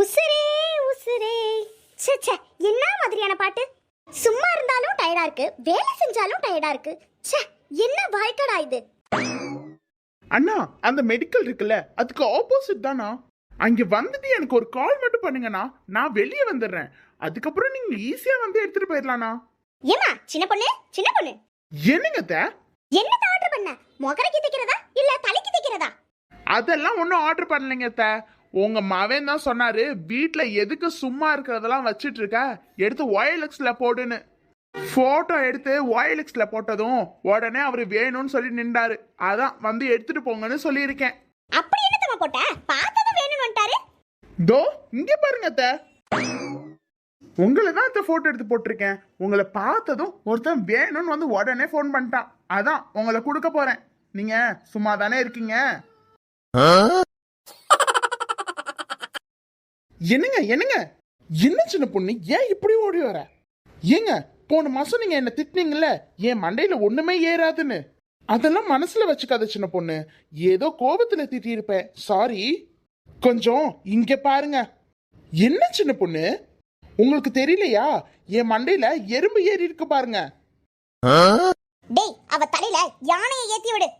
உசுரே உசுரே. ச்சே, என்ன மாதிரியான பாட்டு? சும்மா இருந்தாலும் டயர்டா இருக்கு, வேலை செஞ்சாலும் டயர்டா இருக்கு. ச்சே, என்ன வாழ்க்கடா இது? அண்ணா, அந்த மெடிக்கல் இருக்குல்ல, அதுக்கு ஆப்போசிட் தானா? அங்க வந்துட்டு எனக்கு ஒரு கால் மட்டும் பண்ணுங்கண்ணா, நான் வெளியே வந்துடுறேன். அதுக்கப்புறம் நீங்க ஈஸியா வந்து எடுத்துட்டு போயிடலாண்ணா. ஏமா சின்ன பொண்ணு, சின்ன பொண்ணு, என்னங்க அத்தை? என்ன ஆர்டர் பண்ண? முகரைக்கு தைக்கிறதா இல்ல தலைக்கு தைக்கிறதா? அதெல்லாம் ஒன்றும் ஆர்டர் பண்ணலைங்க அத்தை. உங்க மவன் தான் சொன்னாரு, வீட்டுல எதுக்கு சும்மா இருக்கிறதெல்லாம் வச்சிட்டு இருக்க, எடுத்து OLXல போடுன்னு. போட்டோ எடுத்து OLXல போட்டதும் உடனே அவரு வேணும்னு சொல்லி நின்றாரு. அதான் வந்து எடுத்துட்டு போங்கன்னு சொல்லியிருக்கேன். அப்படி என்னத்தமா போட்ட? பார்த்தது வேணும்னு வந்துட்டாரு. தோ இங்க பாருங்க அத்தை, உங்களை தான் அத்தை போட்டோ எடுத்து போட்டிருக்கேன். உங்களை பார்த்ததும் ஒருத்தன் வேணும்னு வந்து உடனே போன் பண்ணிட்டான். அதான் உங்களை கொடுக்க போறேன். நீங்க சும்மா தானே இருக்கீங்க. என்னங்க என்னங்க, என்ன சின்ன பொண்ணு, ஏன் இப்படி ஓடி வர? ஏங்க, போன மாசம் நீங்க என்ன திட்டினீங்கல்ல, என் மண்டையில ஒண்ணுமே ஏறாதுன்னு. அதெல்லாம் மனசுல வச்சுக்காத சின்ன பொண்ணு, ஏதோ கோபத்துல திட்டியிருப்பேன், சாரி. கொஞ்சம் இங்க பாருங்க. என்ன சின்ன பொண்ணு, உங்களுக்கு தெரியலையா? என் மண்டையில எறும்பு ஏறி இருக்கு பாருங்க. டேய், அவ தலையில யானையை ஏத்தி விடு.